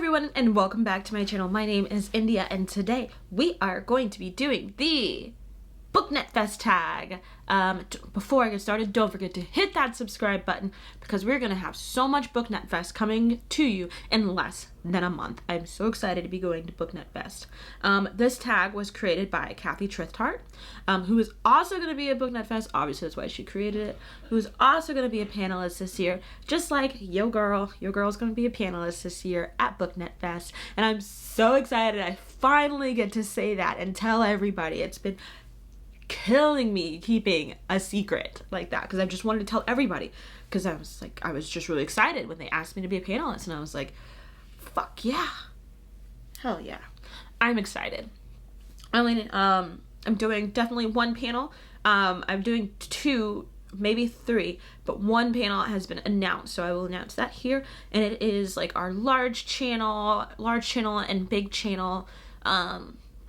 everyone, and welcome back to my channel. My name is India, and today we are going to be doing the Booknet Fest tag. Before I get started, don't forget to hit that subscribe button because we're going to have so much Booknet Fest coming to you in less than a month. I'm so excited to be going to Booknet Fest. This tag was created by Kathy Trithart, who is also going to be at Booknet Fest. Obviously, that's why she created it. Who's also going to be a panelist this year, just like yo girl. Yo girl's going to be a panelist this year at Booknet Fest, and I'm so excited. I finally get to say that and tell everybody. It's been killing me keeping a secret like that because I just wanted to tell everybody because I was just really excited when they asked me to be a panelist, and I was like, fuck yeah, hell yeah, I'm excited. I'm doing definitely one panel. I'm doing two, maybe three, but one panel has been announced, so I will announce that here, and it is like our large channel and big channel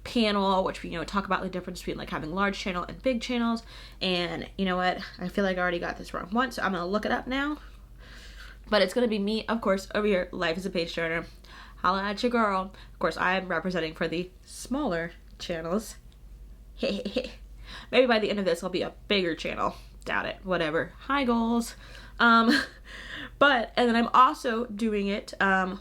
panel, which we talk about the difference between like having large channel and big channels. And you know what, I feel like I already got this wrong once, so I'm gonna look it up now. But it's gonna be me, of course, over here. Life is a page turner. Holla at your girl. Of course, I am representing for the smaller channels. Maybe by the end of this I'll be a bigger channel. Doubt it. Whatever. High goals. And then I'm also doing it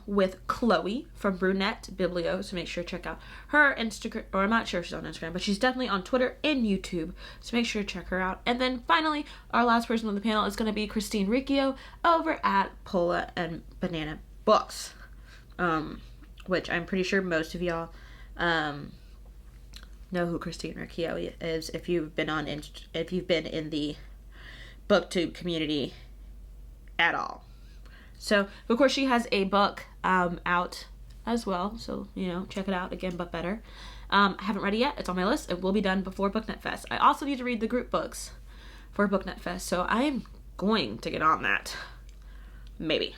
with Chloe from Brunette Biblio, so make sure to check out her Instagram, or I'm not sure if she's on Instagram, but she's definitely on Twitter and YouTube, so make sure to check her out. And then finally, our last person on the panel is going to be Christine Riccio over at Pola and Banana Books, which I'm pretty sure most of y'all know who Christine Riccio is if you've been in the booktube community at all. So of course she has a book out as well, so check it out again, but better. I haven't read it yet. It's on my list. It will be done before Booknet Fest. I also need to read the group books for Booknet Fest, so I am going to get on that. Maybe.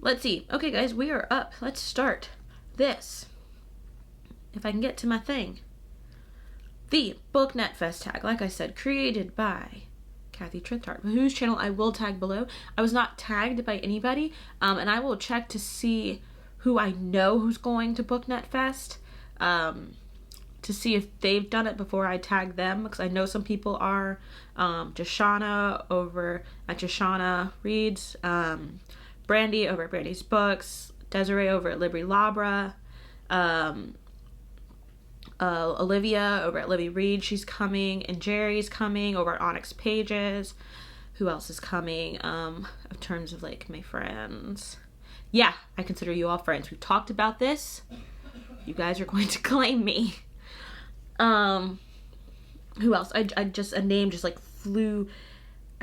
Let's see. Okay guys, we are up. Let's start this. If I can get to my thing. The Booknet Fest tag, like I said, created by Kathy Trithart, whose channel I will tag below. I was not tagged by anybody, and I will check to see who I know who's going to Booknet Fest, to see if they've done it before I tag them, because I know some people are. Jashana over at Jashana Reads, Brandy over at Brandy's Books, Desiree over at Libri Labra, Olivia over at Libby Reed, she's coming, and Jerry's coming over at Onyx Pages. Who else is coming? In terms of like my friends, yeah, I consider you all friends. We've talked about this. You guys are going to claim me. Who else? I just, a name just like flew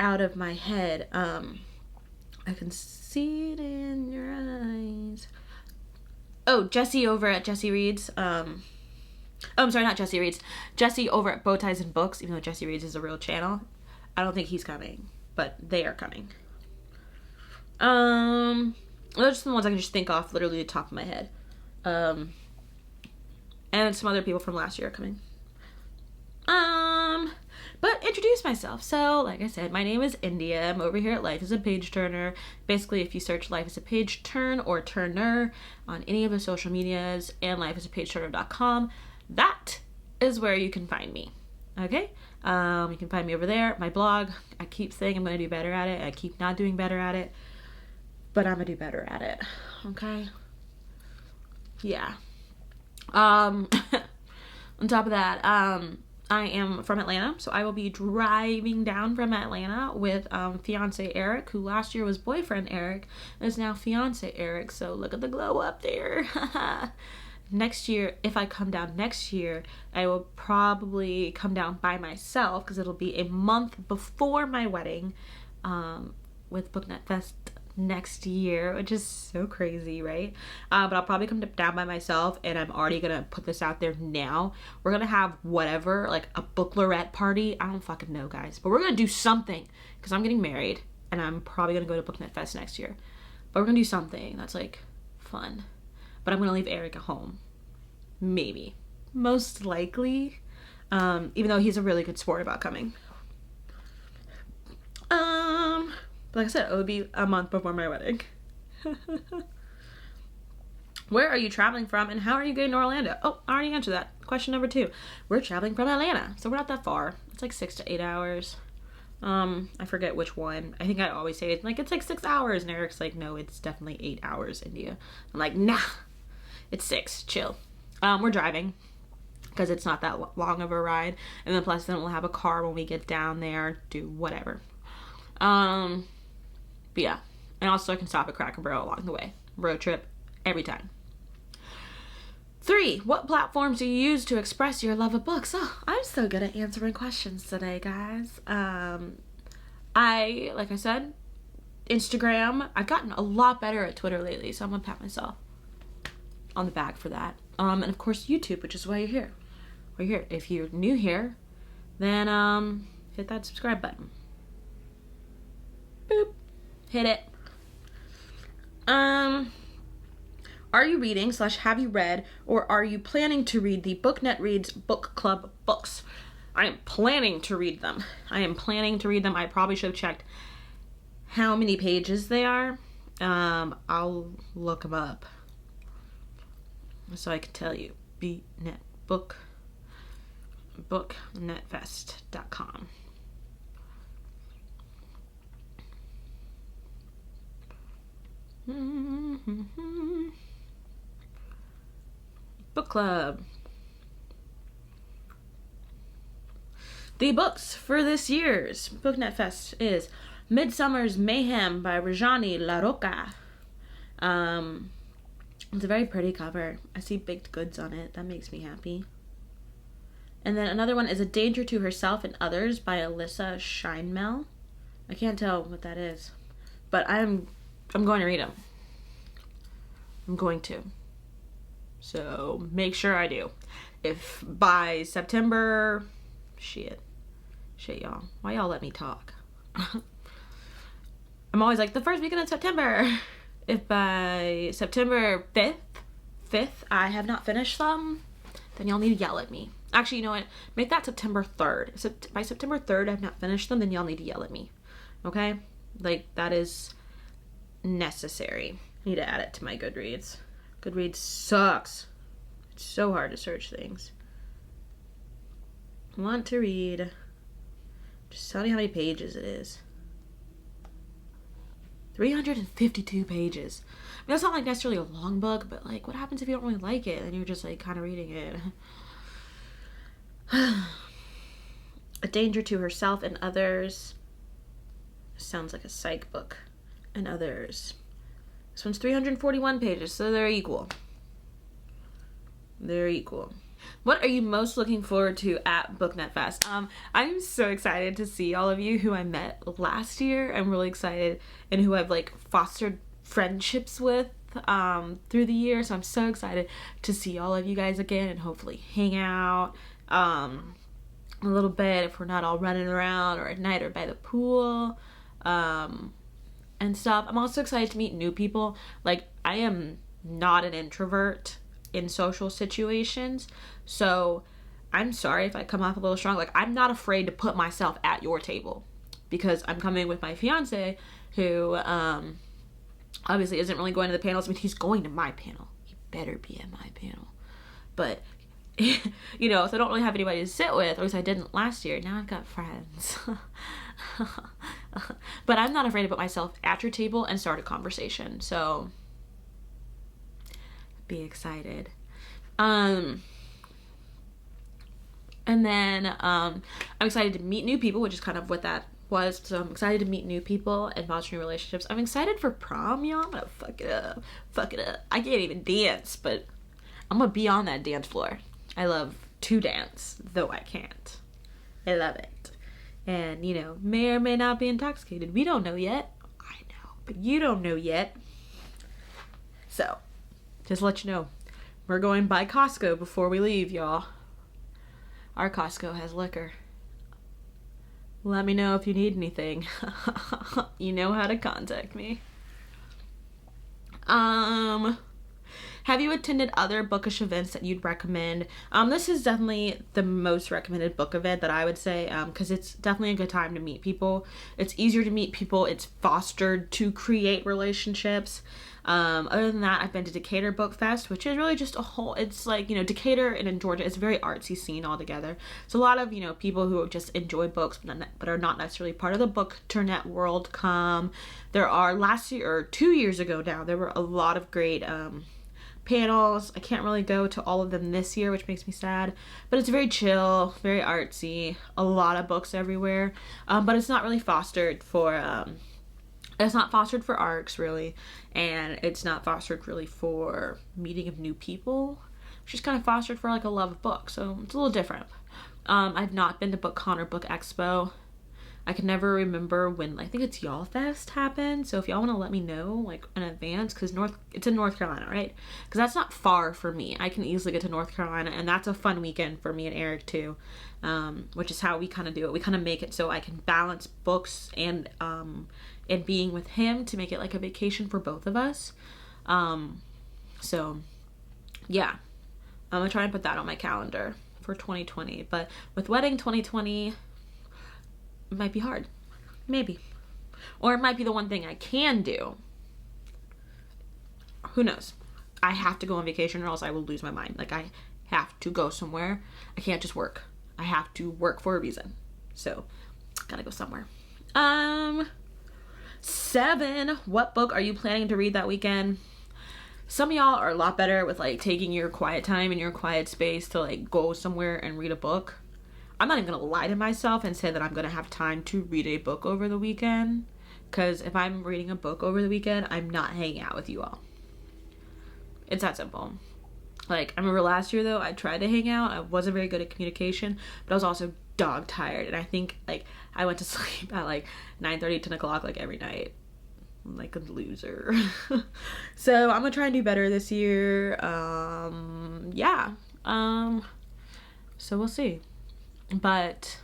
out of my head. I can see it in your eyes. Oh, Jesse over at Jesse Reads. I'm sorry, not Jesse Reads. Jesse over at Bowties and Books, even though Jesse Reads is a real channel. I don't think he's coming, but they are coming. Those are just the ones I can just think off literally the top of my head. And some other people from last year are coming. But introduce myself. So, like I said, my name is India. I'm over here at Life is a Page Turner. Basically, if you search Life is a Page Turn or Turner on any of the social medias and lifeisapageturner.com, that is where you can find me. Okay? You can find me over there. My blog, I keep saying I'm going to do better at it. I keep not doing better at it. But I'm going to do better at it. Okay? Yeah. On top of that, I am from Atlanta, so I will be driving down from Atlanta with fiance Eric, who last year was boyfriend Eric, and is now fiance Eric, so look at the glow up there. Next year, if I come down next year, I will probably come down by myself, because it'll be a month before my wedding, with Booknet Fest next year, which is so crazy, right? But I'll probably come down by myself, and I'm already gonna put this out there now. We're gonna have whatever, like a book lorette party. I don't fucking know, guys, but we're gonna do something, because I'm getting married, and I'm probably gonna go to Booknet Fest next year. But we're gonna do something that's like fun. But I'm gonna leave Eric at home. Maybe. Most likely. Even though he's a really good sport about coming. But like I said, it would be a month before my wedding. Where are you traveling from and how are you getting to Orlando? Oh, I already answered that. Question number 2. We're traveling from Atlanta, so we're not that far. It's like 6 to 8 hours. I forget which one. I think I always say it, like, it's like 6 hours, and Eric's like, no, it's definitely 8 hours, India. I'm like, nah, it's 6, chill. We're driving, because it's not that long of a ride, and then plus then we'll have a car when we get down there, do whatever. But yeah, and also I can stop at Cracker Barrel along the way. Road trip, every time. 3, what platforms do you use to express your love of books? Oh, I'm so good at answering questions today, guys. Like I said, Instagram. I've gotten a lot better at Twitter lately, so I'm gonna pat myself on the back for that. And of course, YouTube, which is why you're here. We're here. If you're new here, then hit that subscribe button. Boop. Hit it. Are you reading / have you read or are you planning to read the Booknet Reads Book Club books? I am planning to read them. I probably should have checked how many pages they are. I'll look them up so I can tell you. Booknetfest.com. Book club. The books for this year's Booknet Fest is Midsummer's Mayhem by Rajani LaRocca. It's a very pretty cover. I see baked goods on it. That makes me happy. And then another one is A Danger to Herself and Others by Alyssa Scheinmel. I can't tell what that is, but I'm going to read them. I'm going to. So make sure I do. If by September, shit y'all. Why y'all let me talk? I'm always like the first weekend of September. If by September 5th, I have not finished them, then y'all need to yell at me. Actually, you know what? Make that September 3rd. So by September 3rd, I have not finished them, then y'all need to yell at me. Okay? Like, that is necessary. I need to add it to my Goodreads. Goodreads sucks. It's so hard to search things. Want to read. Just tell me how many pages it is. 352 pages. I mean, that's not like necessarily a long book, but like, what happens if you don't really like it and you're just like kind of reading it? A Danger to Herself and Others. Sounds like a psych book. And Others. This one's 341 pages, so they're equal. They're equal. What are you most looking forward to at Booknet Fest? I'm so excited to see all of you who I met last year. I'm really excited, and who I've like fostered friendships with through the year. So I'm so excited to see all of you guys again and hopefully hang out a little bit if we're not all running around or at night or by the pool and stuff. I'm also excited to meet new people. Like, I am not an introvert in social situations, so I'm sorry if I come off a little strong. Like, I'm not afraid to put myself at your table because I'm coming with my fiance who obviously isn't really going to the panels. I mean, he's going to my panel. He better be at my panel. But you know, so I don't really have anybody to sit with, or at least I didn't last year. Now I've got friends. But I'm not afraid to put myself at your table and start a conversation. So be excited. And then I'm excited to meet new people, which is kind of what that was. So I'm excited to meet new people and foster new relationships. I'm excited for prom, y'all. I'm gonna fuck it up. I can't even dance, but I'm gonna be on that dance floor. I love to dance, though I can't. I love it. And, you know, may or may not be intoxicated. We don't know yet. I know, but you don't know yet. So, just to let you know, we're going by Costco before we leave, y'all. Our Costco has liquor. Let me know if you need anything. You know how to contact me. Have you attended other bookish events that you'd recommend? This is definitely the most recommended book event that I would say, because it's definitely a good time to meet people. It's easier to meet people. It's fostered to create relationships. Other than that, I've been to Decatur Book Fest, which is really just a whole, it's like, you know, Decatur and in Georgia, it's a very artsy scene altogether. So a lot of, you know, people who just enjoy books but are not necessarily part of the Bookturnet world come. There are, last year, or 2 years ago now, there were a lot of great panels. I can't really go to all of them this year, which makes me sad, but it's very chill, very artsy, a lot of books everywhere, but it's not really fostered for arcs really, and it's not fostered really for meeting of new people. It's just kind of fostered for like a love of books, so it's a little different. I've not been to BookCon or Book Expo. I can never remember when, I think it's Y'all Fest happened, so if y'all want to let me know, like, in advance, because it's in North Carolina, right? Because that's not far for me. I can easily get to North Carolina, and that's a fun weekend for me and Eric, too, which is how we kind of do it. We kind of make it so I can balance books and being with him to make it, like, a vacation for both of us. So, yeah. I'm going to try and put that on my calendar for 2020, but with Wedding 2020... it might be hard, maybe, or it might be the one thing I can do. Who knows? I have to go on vacation or else I will lose my mind. Like, I have to go somewhere. I can't just work. I have to work for a reason. So gotta go somewhere. 7, what book are you planning to read that weekend? Some of y'all are a lot better with like taking your quiet time in your quiet space to like go somewhere and read a book. I'm not even going to lie to myself and say that I'm going to have time to read a book over the weekend. Because if I'm reading a book over the weekend, I'm not hanging out with you all. It's that simple. Like, I remember last year, though, I tried to hang out. I wasn't very good at communication. But I was also dog tired. And I think, like, I went to sleep at, like, 9:30, 10 o'clock, like, every night. I'm like a loser. So, I'm going to try and do better this year. Yeah. So, we'll see. But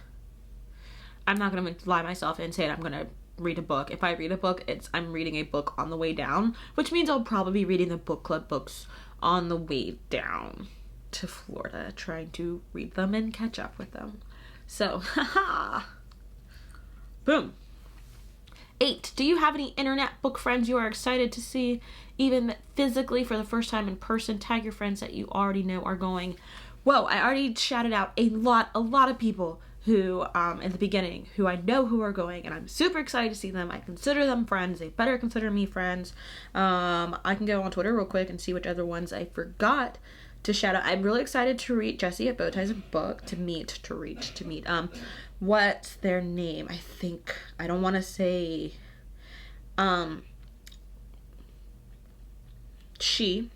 I'm not going to lie myself and say I'm going to read a book. If I read a book, I'm reading a book on the way down, which means I'll probably be reading the book club books on the way down to Florida, trying to read them and catch up with them. So, haha. Boom. 8. Do you have any internet book friends you are excited to see, even physically for the first time in person? Tag your friends that you already know are going. Whoa, I already shouted out a lot of people who, in the beginning, who I know who are going, and I'm super excited to see them. I consider them friends. They better consider me friends. I can go on Twitter real quick and see which other ones I forgot to shout out. I'm really excited to read Jesse at Bowties and Book, to meet. What's their name? I don't want to say, she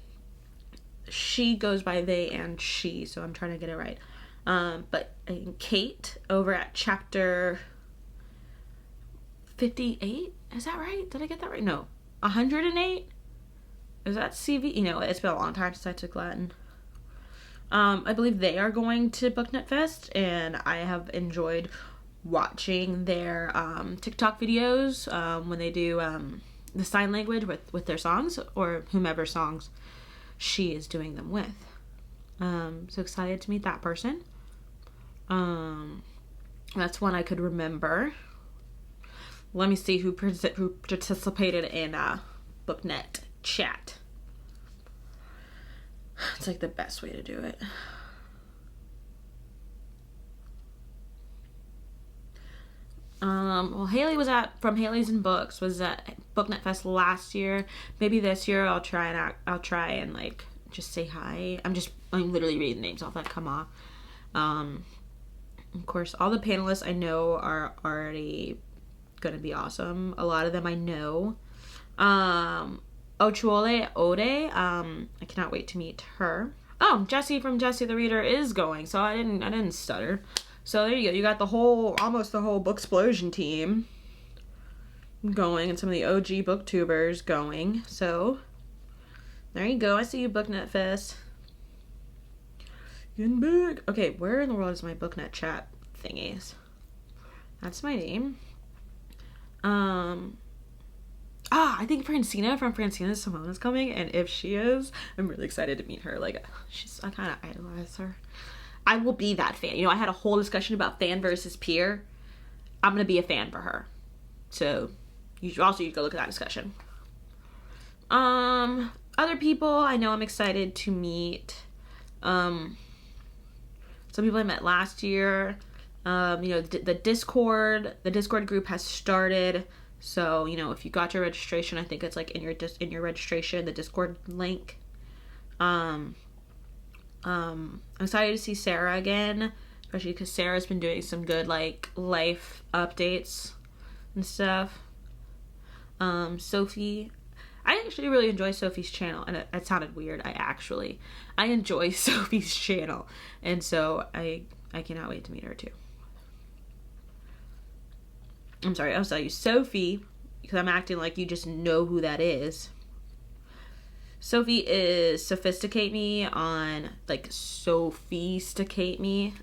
goes by they and she, so I'm trying to get it right. But Kate over at chapter 58, is that right? Did I get that right? No, 108. Is that CV? You know, it's been a long time since I took Latin. I believe they are going to Booknet Fest, and I have enjoyed watching their TikTok videos when they do the sign language with their songs, or whomever songs she is doing them with. So excited to meet that person. That's one I could remember. Let me see who participated in Booknet chat. It's like the best way to do it. Well, Haley was from Haley's and Books was at Booknet Fest last year. Maybe this year I'll try and like just say hi. I'm literally reading names off that come off. Of course, all the panelists I know are already gonna be awesome. A lot of them I know. Ochuole Ode, I cannot wait to meet her. Oh, Jessie from Jessie the Reader is going, so I didn't stutter. So there you go. You got almost the whole Booksplosion team going, and some of the OG booktubers going. So there you go. I see you, Booknet Fest. Getting big. Okay, where in the world is my Booknet chat thingies? That's my name. I think Francina from Francina Simone is coming, and if she is, I'm really excited to meet her. Like, I kind of idolize her. I will be that fan. You know, I had a whole discussion about fan versus peer. I'm going to be a fan for her. So, you should go look at that discussion. Other people I know I'm excited to meet. Some people I met last year. The Discord group has started. So, if you got your registration, I think it's like in your registration, the Discord link. I'm excited to see Sarah again, especially because Sarah's been doing some good like life updates and stuff. Sophie, I actually really enjoy Sophie's channel, and it sounded weird. I enjoy Sophie's channel, and so I cannot wait to meet her too. I'm sorry, I'll tell you Sophie, because I'm acting like you just know who that is. Sophie is Sophisticate Me on, like, Sophisticate Me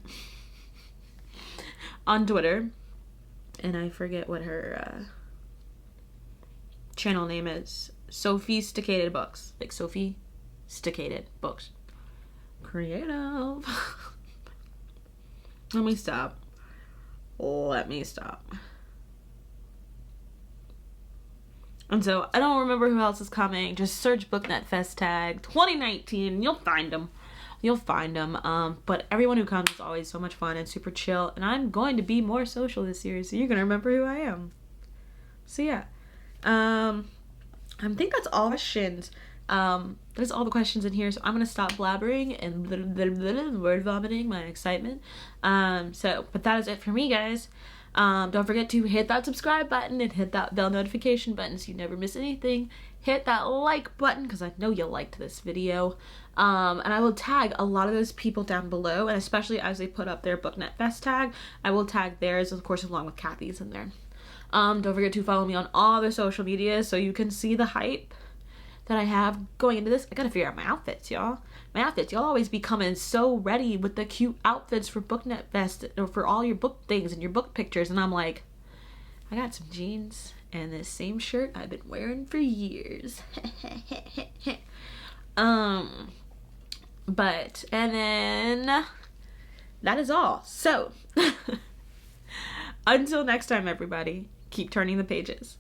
on Twitter. And I forget what her channel name is. Sophisticated Books. Like, Sophisticated Books. Creative. Let me stop. And so, I don't remember who else is coming. Just search Booknet Fest tag 2019. You'll find them. But everyone who comes is always so much fun and super chill. And I'm going to be more social this year, so you're going to remember who I am. So, yeah. I think that's all questions. There's all the questions in here, so I'm going to stop blabbering and word vomiting my excitement. But that is it for me, guys. Don't forget to hit that subscribe button and hit that bell notification button so you never miss anything. Hit that like button because I know you liked this video. And I will tag a lot of those people down below, and especially as they put up their Booknet Fest tag, I will tag theirs, of course, along with Kathy's in there. Don't forget to follow me on all the social media so you can see the hype that I have going into this. I gotta figure out my outfits, y'all. Y'all always be coming so ready with the cute outfits for Booknet Fest or for all your book things and your book pictures, and I'm like, I got some jeans and this same shirt I've been wearing for years. And then that is all. So until next time, everybody, keep turning the pages.